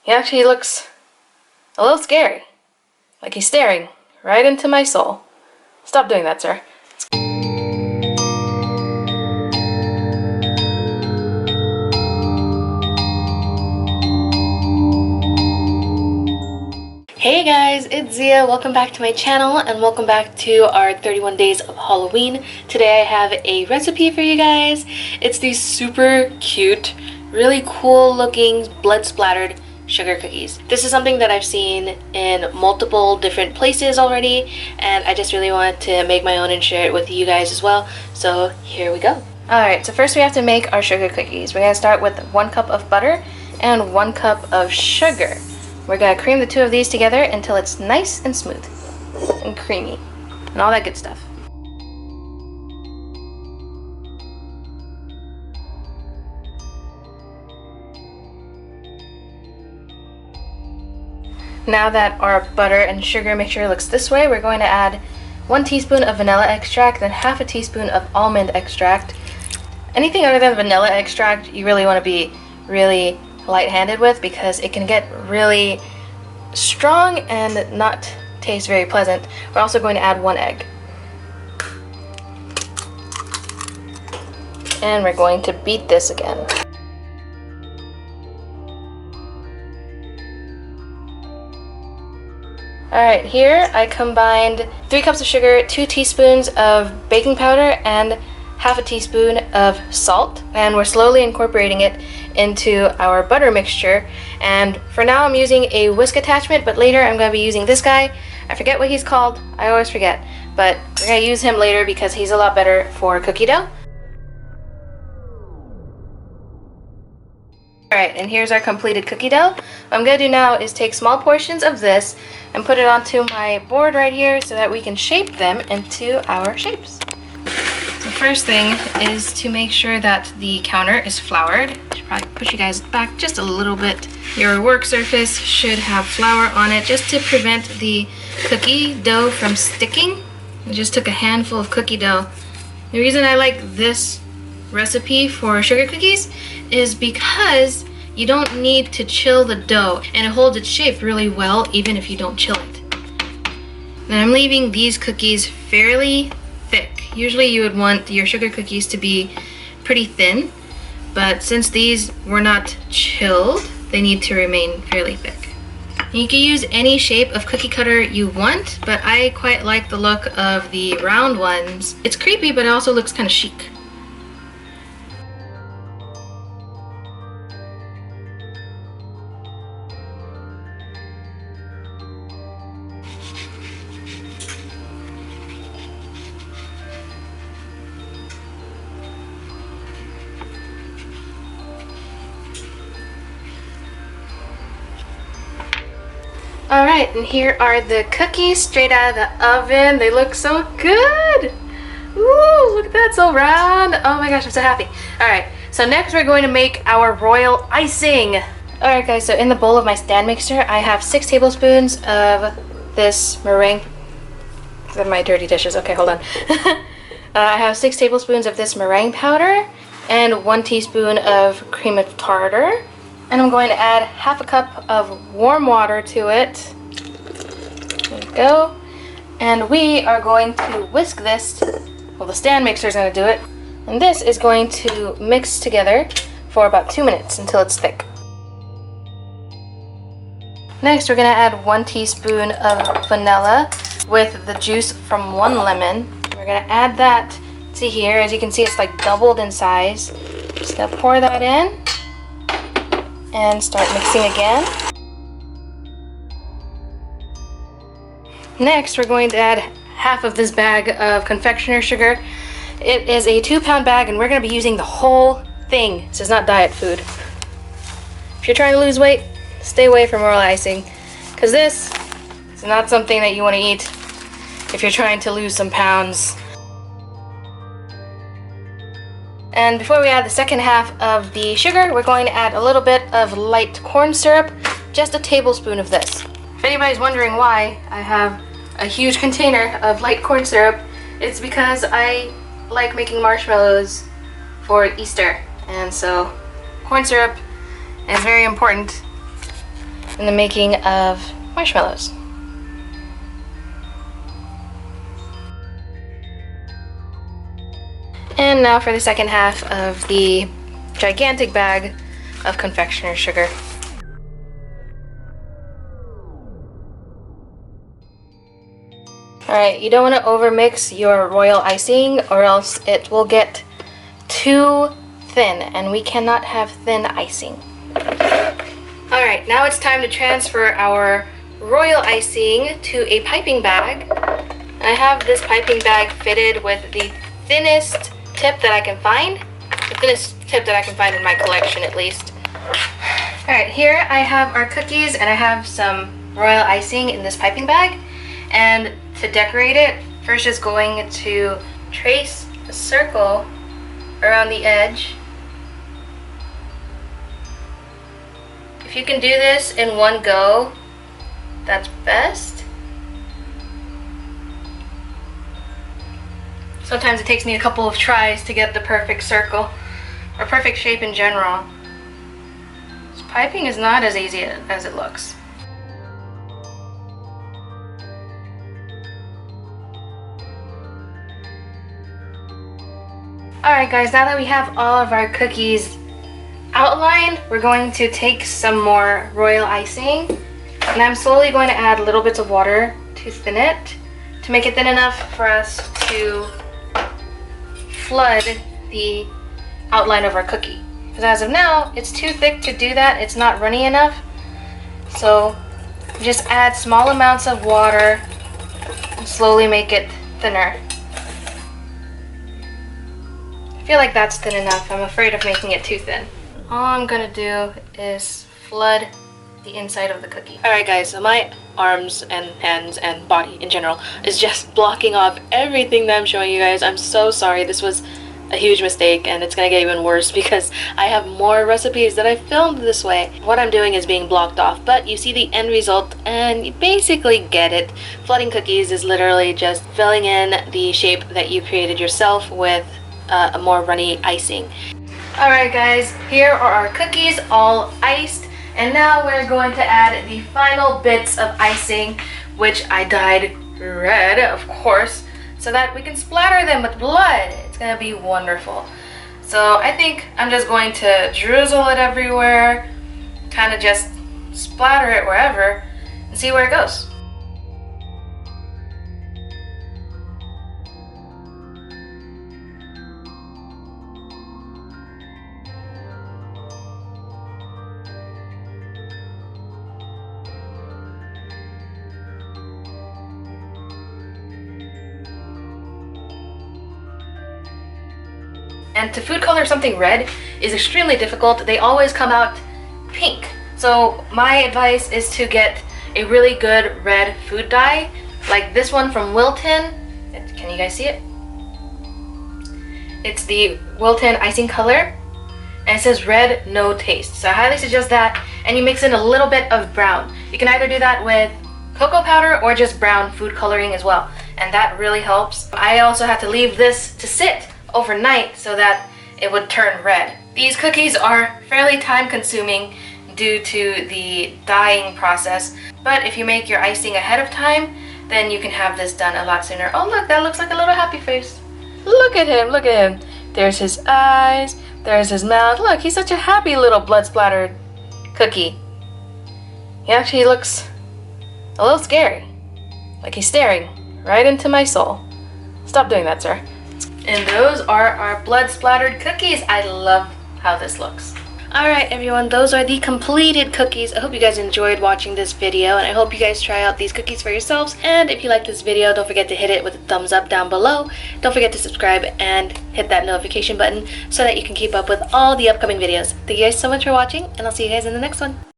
He actually looks a little scary. Like he's staring right into my soul. Stop doing that, sir. Hey guys, it's Ziya. Welcome back to my channel and welcome back to our 31 days of Halloween. Today I have a recipe for you guys. It's these super cute, really cool looking blood splattered sugar cookies. This is something that I've seen in multiple different places already, and I just really wanted to make my own and share it with you guys as well. So here we go. Alright, so first we have to make our sugar cookies. We're going to start with 1 cup of butter and 1 cup of sugar. We're going to cream the 2 of these together until it's nice and smooth and creamy and all that good stuff. Now that our butter and sugar mixture looks this way, we're going to add 1 teaspoon of vanilla extract and half a teaspoon of almond extract. Anything other than vanilla extract you really want to be really light-handed with, because it can get really strong and not taste very pleasant. We're also going to add 1 egg. And we're going to beat this again. Alright, here I combined 3 cups of sugar, 2 teaspoons of baking powder, and half a teaspoon of salt, and we're slowly incorporating it into our butter mixture. And for now I'm using a whisk attachment, but later I'm going to be using this guy. I forget what he's called, I always forget, but we're going to use him later because he's a lot better for cookie dough. Alright, and here's our completed cookie dough. What I'm going to do now is take small portions of this and put it onto my board right here so that we can shape them into our shapes. The first thing is to make sure that the counter is floured. I should probably push you guys back just a little bit. Your work surface should have flour on it just to prevent the cookie dough from sticking. I just took a handful of cookie dough. The reason I like this recipe for sugar cookies is because you don't need to chill the dough, and it holds its shape really well even if you don't chill it. Then I'm leaving these cookies fairly thick. Usually you would want your sugar cookies to be pretty thin, but since these were not chilled, they need to remain fairly thick. You can use any shape of cookie cutter you want, but I quite like the look of the round ones. It's creepy, but it also looks kind of chic. Alright, and here are the cookies straight out of the oven. They look so good! Ooh, look at that, so round! Oh my gosh, I'm so happy. Alright, so next we're going to make our royal icing. Alright guys, so in the bowl of my stand mixer, I have 6 tablespoons of this meringue. They're my dirty dishes, okay, hold on. I have 6 tablespoons of this meringue powder and 1 teaspoon of cream of tartar. And I'm going to add half a cup of warm water to it. There we go. And we are going to whisk this. Well, the stand mixer is going to do it. And this is going to mix together for about 2 minutes until it's thick. Next, we're going to add 1 teaspoon of vanilla with the juice from 1 lemon. We're going to add that to here. As you can see, it's like doubled in size. Just going to pour that in and start mixing again. Next, we're going to add half of this bag of confectioner sugar. It is a 2-pound bag, and we're going to be using the whole thing. This is not diet food. If you're trying to lose weight, stay away from royal icing, because this is not something that you want to eat if you're trying to lose some pounds. And before we add the second half of the sugar, we're going to add a little bit of light corn syrup, just a tablespoon of this. If anybody's wondering why I have a huge container of light corn syrup, it's because I like making marshmallows for Easter, and so corn syrup is very important in the making of marshmallows. And now for the second half of the gigantic bag of confectioner sugar. Alright, you don't want to overmix your royal icing or else it will get too thin, and we cannot have thin icing. Alright, now it's time to transfer our royal icing to a piping bag. And I have this piping bag fitted with the thinnest tip that I can find. The thinnest tip that I can find in my collection, at least. Alright, here I have our cookies and I have some royal icing in this piping bag. And to decorate it, first just going to trace a circle around the edge. If you can do this in one go, that's best. Sometimes it takes me a couple of tries to get the perfect circle, or perfect shape in general. This piping is not as easy as it looks. Alright guys, now that we have all of our cookies outlined, we're going to take some more royal icing, and I'm slowly going to add little bits of water to thin it, to make it thin enough for us to flood the outline of our cookie. Because as of now, it's too thick to do that, it's not runny enough. So just add small amounts of water and slowly make it thinner. I feel like that's thin enough. I'm afraid of making it too thin. All I'm gonna do is flood the inside of the cookie. Alright guys, so my arms and hands and body in general is just blocking off everything that I'm showing you guys. I'm so sorry. This was a huge mistake and it's gonna get even worse because I have more recipes that I filmed this way. What I'm doing is being blocked off, but you see the end result and you basically get it. Flooding cookies is literally just filling in the shape that you created yourself with a more runny icing. Alright guys, here are our cookies all iced, and now we're going to add the final bits of icing, which I dyed red, of course, so that we can splatter them with blood. It's gonna be wonderful. So I think I'm just going to drizzle it everywhere, kind of just splatter it wherever, and see where it goes. And to food color something red is extremely difficult. They always come out pink. So my advice is to get a really good red food dye, like this one from Wilton. Can you guys see it? It's the Wilton icing color, and it says red, no taste. So I highly suggest that, and you mix in a little bit of brown. You can either do that with cocoa powder or just brown food coloring as well, and that really helps. I also have to leave this to sit overnight so that it would turn red. These cookies are fairly time consuming due to the dyeing process, but if you make your icing ahead of time, then you can have this done a lot sooner. Oh look, that looks like a little happy face. Look at him, look at him. There's his eyes, there's his mouth. Look, he's such a happy little blood splattered cookie. He actually looks a little scary, like he's staring right into my soul. Stop doing that, sir. And those are our blood splattered cookies. I love how this looks. Alright everyone, those are the completed cookies. I hope you guys enjoyed watching this video, and I hope you guys try out these cookies for yourselves. And if you like this video, don't forget to hit it with a thumbs up down below. Don't forget to subscribe and hit that notification button so that you can keep up with all the upcoming videos. Thank you guys so much for watching, and I'll see you guys in the next one.